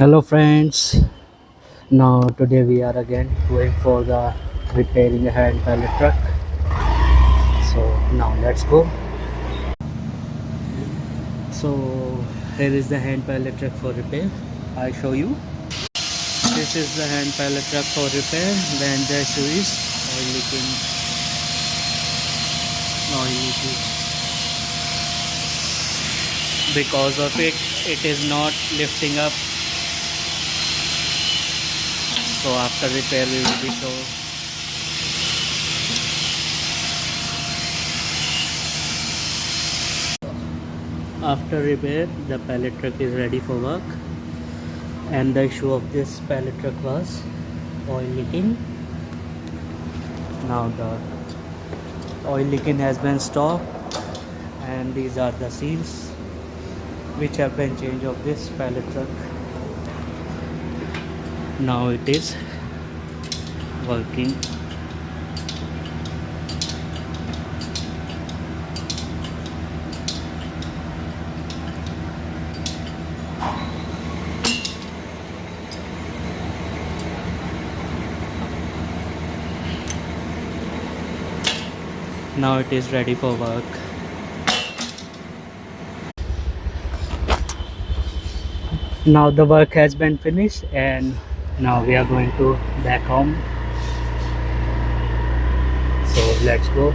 Hello friends, now today we are again going for the repairing a hand pallet truck. So now let's go. So here is the hand pallet truck for repair. I show you. This is the hand pallet truck for repair. When the issue is oil leaking because of it is not lifting up. So after repair we will be show. After repair, the pallet truck is ready for work, and the issue of this pallet truck was oil leaking. Now the oil leaking has been stopped, and these are the seals which have been changed of this pallet truck. Now it is working. Now it is ready for work. Now the work has been finished, and now we are going to back home. So let's go.